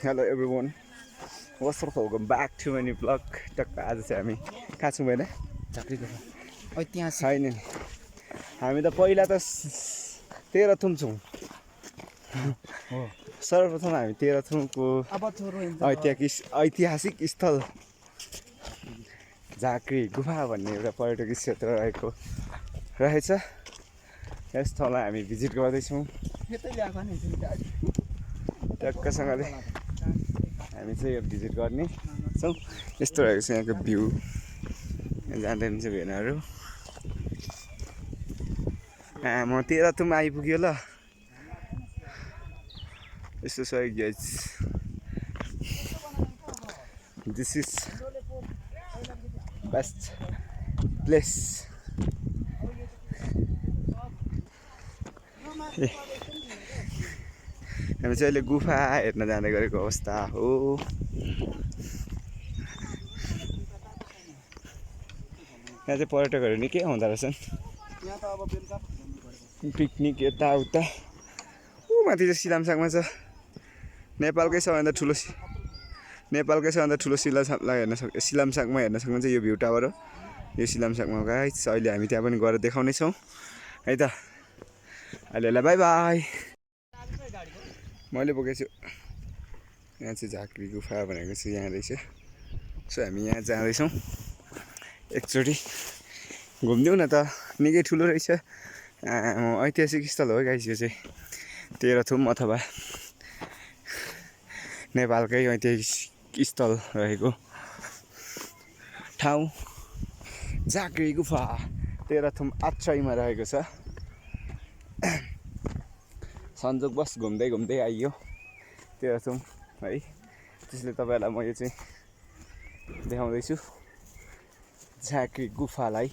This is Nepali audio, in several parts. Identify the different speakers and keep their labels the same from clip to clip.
Speaker 1: Hello everyone. What's up? Welcome back to my new vlog. टक्क आज चाहिँ हामी कहाँ छौँ होइन?
Speaker 2: झाँक्रीको ऐतिहासिक
Speaker 1: छैन नि हामी त पहिला त तेह्रथुम छौँ
Speaker 2: हो।
Speaker 1: सर्वप्रथम हामी तेह्रथुमको
Speaker 2: अब थोरो
Speaker 1: ऐतिहासिक स्थल झाँक्री गुफा भन्ने एउटा पर्यटक क्षेत्र रहेछ। यस ठाउँलाई हामी भिजिट गर्दैछौँ टक्कसँगले हामी चाहिँ यो भिजिट गर्ने छौँ। यस्तो रहेको छ यहाँको भ्यू जाँदैन चाहिँ भेनाहरू म तेह्रथुम आइपुग्यो ल। यस्तो छ guys, this is best place. हामी चाहिँ अहिले गुफा हेर्न जाँदै गरेको अवस्था हो। यहाँ चाहिँ पर्यटकहरू निकै आउँदो रहेछन् पिकनिक यताउता। माथि चाहिँ सिलामसाङमा छ नेपालकै सबैभन्दा ठुलो सिलामसाङलाई सिलामसाङमा हेर्न सक्नुहुन्छ। यो भ्यू टावर हो यो सिलामसाङमा गाइस। अहिले हामी त्यहाँ पनि गएर देखाउने छौँ है त। अहिले बाई बाई। मैले बोकेको छु यहाँ चाहिँ झाँक्री गुफा भनेको चाहिँ यहाँ रहेछ। सो हामी यहाँ जाँदैछौँ एकचोटि घुमिदिउँ न त। निकै ठुलो रहेछ ऐतिहासिक स्थल हो गाइस। यो चाहिँ तेह्रथुम अथवा नेपालकै ऐतिहासिक स्थल रहेको ठाउँ झाँक्री गुफा तेह्रथुम आच्छाइमा रहेको छ। संजोगवश घुम्दै आइयो तेह्रथुम है। त्यसले तपाईँहरूलाई म यो चाहिँ देखाउँदैछु झाँक्री गुफालाई।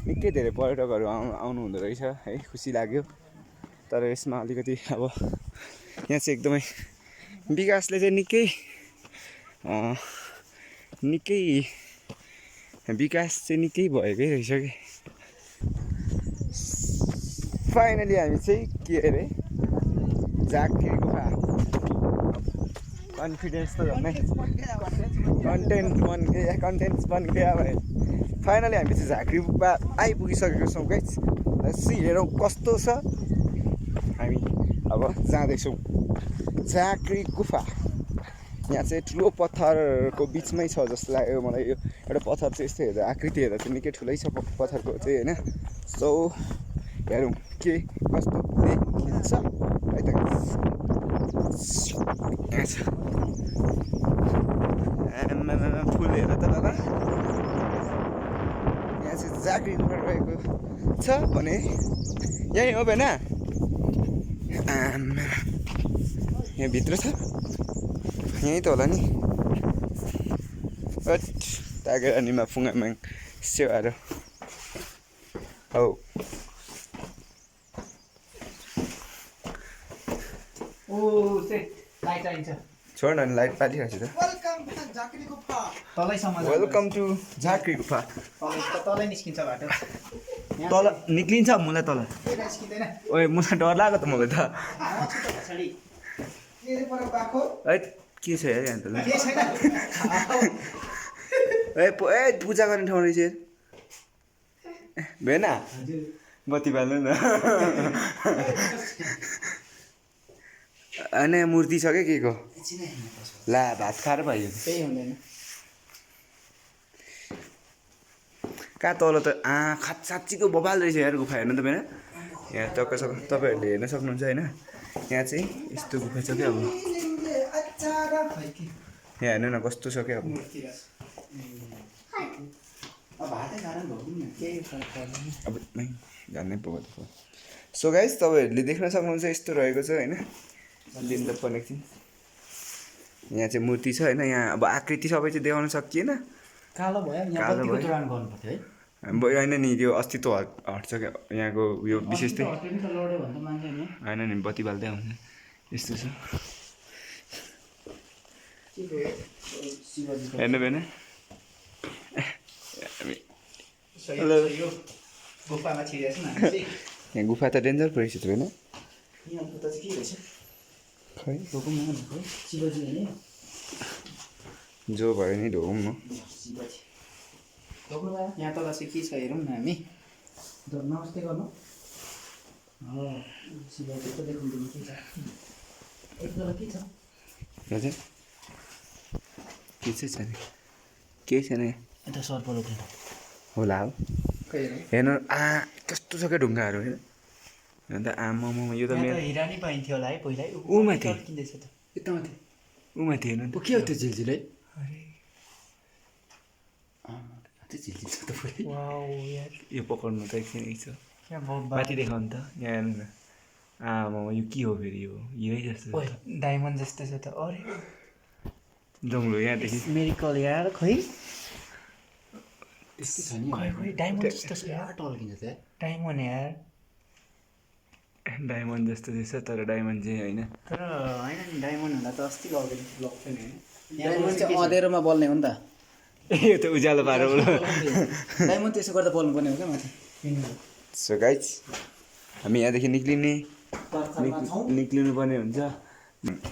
Speaker 1: निकै धेरै पर्यटकहरू आउनु हुँदो रहेछ है, खुसी लाग्यो। तर यसमा अलिकति अब यहाँ चाहिँ एकदमै विकासले चाहिँ निकै भएकै रहेछ कि। फाइनली हामी चाहिँ के अरे झाँक्री गुफा कन्फिडेन्स त झन्नै कन्टेन्ट्स बन गया भाइ। फाइनली हामी चाहिँ झाँक्री गुफा आइपुगिसकेको छौँ गाइस। हेरौँ कस्तो छ। हामी अब जाँदैछौँ झाँक्री गुफा। यहाँ चाहिँ ठुलो पत्थरको बिचमै छ जस्तो लाग्यो मलाई। यो एउटा पत्थर चाहिँ यस्तो हेर्दा आकृति हेर्दा चाहिँ निकै ठुलै छ पत्थरको चाहिँ होइन। सो हेरौँ के कस्तो देखिन्छ है त। यहाँ छ फुल हेर त दादा। यहाँ चाहिँ झाँक्री गुफा रहेको छ भने यहीँ हो भएन। यहाँ भित्र छ यहीँ त होला नि। तागेर निमा फुङ्गामाङ सेवारो हौ। छोड न लाइट पालिरहेको छु त। वेलकम टु झाँक्री गुफा।
Speaker 2: तलै निस्किन्छ बाटो
Speaker 1: तल निक्लिन्छ मलाई तल। ओए मलाई डर लाग्यो त मलाई त। है के छ यार यहाँ त ए पूजा गर्ने ठाउँ रहेछ भेना। बत्ती बाल्नु न। होइन मूर्ति छ क्या के को ला भात खाएर भयो
Speaker 2: केही हुँदैन।
Speaker 1: कहाँ तल त साँच्चीको बबाल रहेछ यार गुफा हेर्नु त भेना। यहाँ तपाईँहरूले हेर्न सक्नुहुन्छ होइन। यहाँ चाहिँ यस्तो गुफा छ क्या। अब यहाँ हेर्नु न कस्तो छ क्या। अब जान्नै पुग्यो। सो गाइस तपाईँहरूले देख्न सक्नुहुन्छ यस्तो रहेको छ होइन। लिन द कनेक्सन। यहाँ चाहिँ मूर्ति छ होइन। यहाँ अब आकृति सबै चाहिँ देखाउन सकिएन।
Speaker 2: कालो भयो
Speaker 1: होइन नि त्यो अस्तित्व हट्छ क्या यहाँको उयो विशेष चाहिँ होइन नि बत्ती बाल्दै आउँछ यस्तो छ। हेर्नु भएन यहाँ गुफा त डेन्जर पो रहेछ त होइन। खै
Speaker 2: ढोकौँ न है शिवजी होइन
Speaker 1: जो भयो नि ढोगौँ न
Speaker 2: शिवजी ढोक्नु भयो यहाँ तल चाहिँ के छ हेरौँ न हामी नमस्ते गर्नु शिवजी त देखाउनु के छ यति तल के छ
Speaker 1: हजुर के चाहिँ छैन केही छैन
Speaker 2: यता सर्प रोक्नु
Speaker 1: होला हो
Speaker 2: खै हेरौँ
Speaker 1: हेर्नु कस्तो छ क्या ढुङ्गाहरू होइन अन्त आमामा यो त मेरो
Speaker 2: हिरा नै पाइन्थ्यो होला है पहिला
Speaker 1: ऊ माथि
Speaker 2: किन्दैछ त यता माथि
Speaker 1: ऊ माथि हेर्नु
Speaker 2: के हो त्यो झिलझिल है
Speaker 1: त्यो झिल्ली छ त पुरै
Speaker 2: वाउ यार
Speaker 1: यो पकाउनु त एकछिन छ
Speaker 2: यहाँ बहुत
Speaker 1: माथि देखाउनु त यहाँ हेर्नु न आमामा यो के हो फेरि यो यही जस्तो छ
Speaker 2: डायमन्ड जस्तो छ त अरे
Speaker 1: जङ्गलो यहाँदेखि
Speaker 2: मेरिकल यार खै त्यस्तै छ नि खै डायमन्ड जस्तो छ यार टल्किन्छ त डायमन्ड यार
Speaker 1: डायमन्ड जस्तो रहेछ तर डायमन्ड चाहिँ होइन
Speaker 2: तर होइन नि डायमन्ड हुँदा त अस्ति लगेको थियो नि डायमन्ड चाहिँ अँधेरोमा बल्ने हो नि त
Speaker 1: यो त उज्यालो पारो
Speaker 2: डायमन्ड त्यसो गर्दा बल्नु पर्ने हो क्या माथि
Speaker 1: सो गाइज हामी यहाँदेखि निक्लिनु पर्ने हुन्छ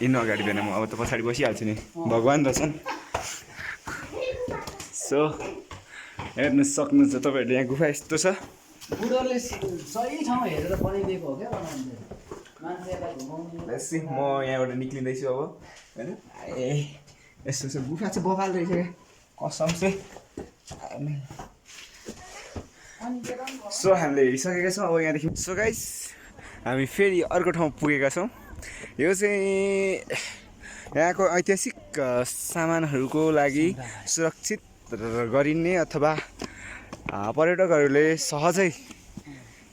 Speaker 1: इन अगाडि बेला म अब त पछाडि बसिहाल्छु नि भगवान् रहेछन् सो हेर्नु सक्नुहुन्छ तपाईँहरूले यहाँ गुफा यस्तो छ
Speaker 2: बुढोले सही ठाउँ हेरेर बनाइदिएको हो क्या मान्छेलाई घुमाउने
Speaker 1: म यहाँबाट निक्लिँदैछु अब होइन ए यस्तो छ गुफा चाहिँ बगाल रहेछ क्या कसम चाहिँ सो हामीले हेरिसकेका छौँ अब यहाँदेखि सो गाइस हामी फेरि अर्को ठाउँ पुगेका छौँ यो चाहिँ यहाँको ऐतिहासिक सामानहरूको लागि सुरक्षित गरिने अथवा पर्यटकहरूले सहजै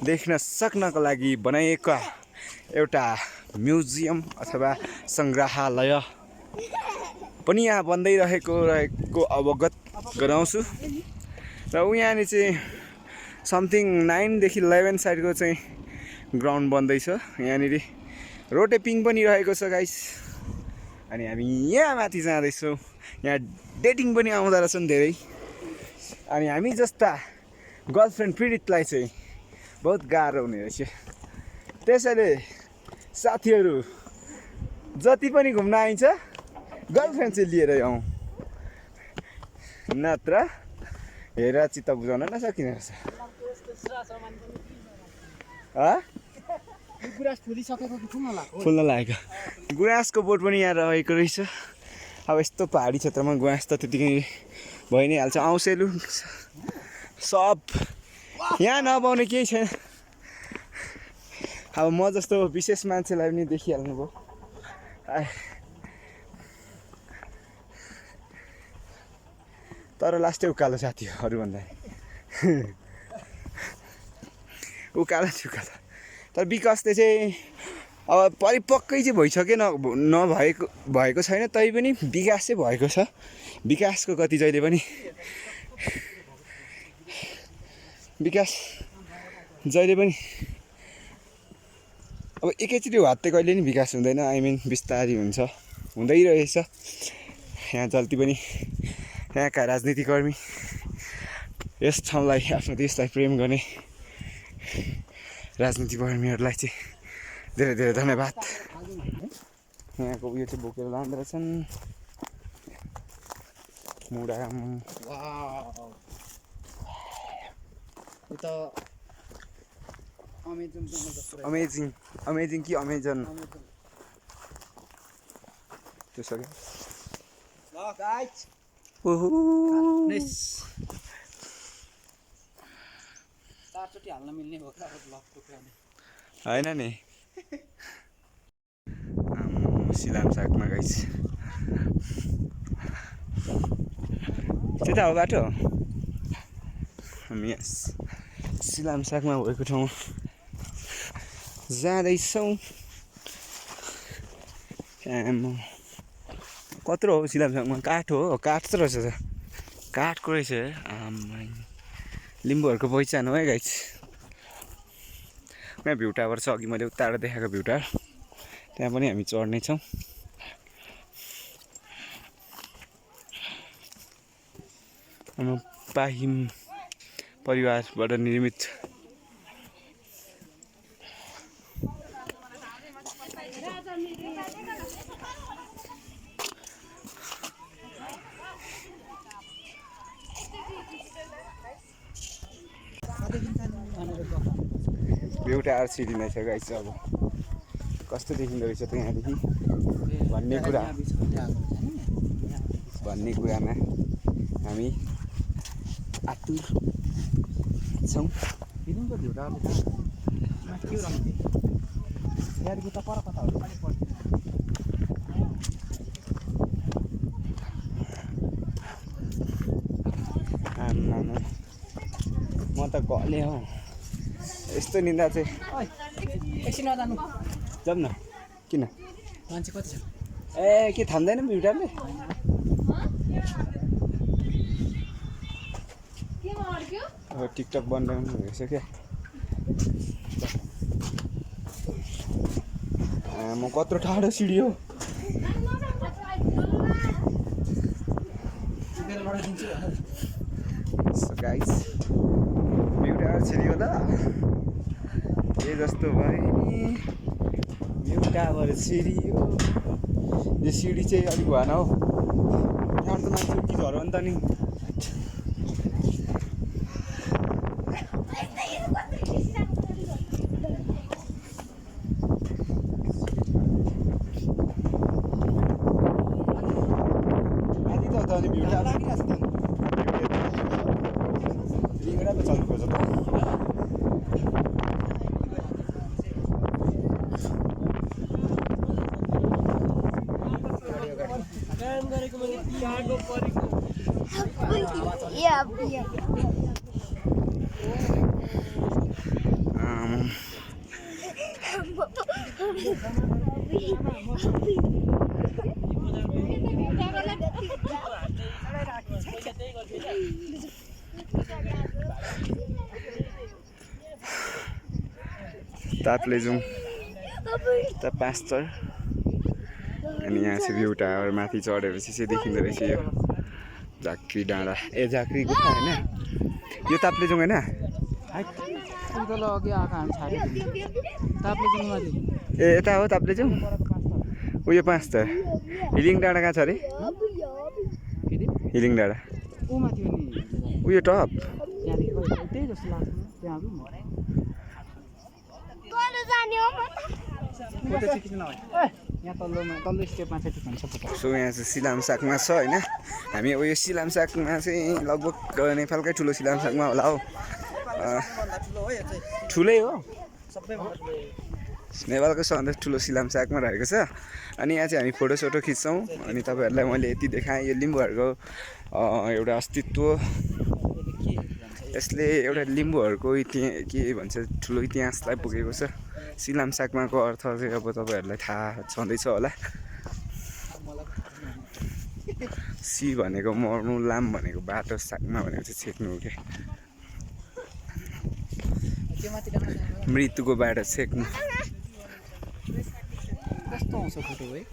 Speaker 1: देख्न सक्नको लागि बनाइएका एउटा म्युजियम अथवा सङ्ग्रहालय पनि यहाँ बन्दै रहेको अवगत गराउँछु र यहाँनिर चाहिँ समथिङ 9 देखि 11 साइडको चाहिँ ग्राउन्ड बन्दैछ यहाँनिर रोटेपिङ पनि रहेको छ गाइस अनि हामी यहाँ माथि जाँदैछौँ यहाँ डेटिङ पनि आउँदो रहेछन् धेरै अनि हामी जस्ता गर्लफ्रेन्ड पीडितलाई चाहिँ बहुत गाह्रो हुने रहेछ त्यसैले साथीहरू जति पनि घुम्न आइन्छ गर्लफ्रेन्ड चाहिँ लिएर आउँ नत्र हेरेर चित्त बुझाउन नसकिने रहेछ फुल्न लागेको गुराँसको बोट पनि यहाँ रहेको रहेछ अब यस्तो पहाडी क्षेत्रमा गुराँस त त्यतिकै भइ नै हाल्छ औँसेलु सब यहाँ नपाउने केही छैन अब म जस्तो विशेष मान्छेलाई पनि देखिहाल्नु भयो तर लास्टै उकालो साथी हो अरूभन्दा उकालो चाहिँ उकालो तर विकासले चाहिँ अब परिपक्कै चाहिँ भइसक्यो भएको छैन तैपनि विकास चाहिँ भएको छ विकासको गति जहिले पनि अब एकैचोटि हात्ते कहिले नि विकास हुँदैन आई मिन बिस्तारै हुन्छ हुँदै रहेछ यहाँ जति पनि यहाँका राजनीतिकर्मी यस ठाउँलाई आफ्नो देशलाई प्रेम गर्ने राजनीतिकर्मीहरूलाई चाहिँ धेरै धेरै धन्यवाद यहाँको उयो चाहिँ बोकेर लाँदो रहेछन् मुडाम अमेजिङ कि अमेजन त्यो सक्यो
Speaker 2: चारचोटि हाल्न मिल्ने हो
Speaker 1: होइन नि सिलाम सागमा गाइस त्यता हो बाटो हामी सिलाम सागमा भएको ठाउँ जाँदैछौँ कत्रो हो सिलाम सागमा काठ हो काठ त रहेछ काठको रहेछ लिम्बूहरूको पहिचान हो है गाइस यहाँ भ्यू टावर छ अघि मैले उताबाट देखाएको भ्यू टावर त्यहाँ पनि हामी चढ्नेछौँ पाहिम परिवारबाट निर्मित टावर सिडी नै छ गाइस। अब कस्तो देखिँदो रहेछ त यहाँदेखि भन्ने कुरामा हामी आतुर छौँ। म त गले हौ यस्तो निन्दा चाहिँ
Speaker 2: एकछिन नजानु
Speaker 1: जाऊँ न। किन
Speaker 2: मान्छे कति छ?
Speaker 1: ए के थाम्दैन भिउटारले? अब टिकटक बनाउनु रहेछ क्या। म कत्रो टाढो सिडी हो। सो गाइस भिउटार छिरियो ल ए जस्तो भयो नि भिउटाबाट छिरियो। यो सिडी चाहिँ अलिक भएन हौ त्यहाँबाट त मान्छे उठि झऱ्यो नि त नि। चल्नु खोज्छ त ताप्लेजुङ त पास्टर। अनि यहाँ चाहिँ भ्यू टावर माथि चढेपछि चाहिँ देखिँदो रहेछ यो झाँक्री डाँडा। ए झाँक्री गुफा होइन यो ताप्लेजुङ होइन? ए यता हो ताप्लेजुङ। उयो पाँच त हिलिङ डाँडा कहाँ छ अरे? हिलिङ डाँडा उयो टप सो यहाँ चाहिँ सिलामसाकमा छ होइन। हामी अब यो सिलामसाकमा चाहिँ लगभग नेपालकै ठुलो सिलामसाकमा होला हौ। ठुलै हो नेपालको सबभन्दा ठुलो सिलामसाकमा रहेको छ। अनि यहाँ चाहिँ हामी फोटोसोटो खिच्छौँ। अनि तपाईँहरूलाई मैले यति देखाएँ यो लिम्बूहरूको एउटा अस्तित्व। यसले एउटा लिम्बूहरूको के भन्छ ठुलो इतिहासलाई पुगेको छ। सिलामसाकमाको अर्थ चाहिँ अब तपाईँहरूलाई थाहा छँदैछ होला। सी भनेको मर्नु, लाम भनेको बाटो, साकमा भनेको चाहिँ छेक्नु हो क्या। मृत्युको बाटो छेक्नु।
Speaker 2: कस्तो आउँछ फोटो है?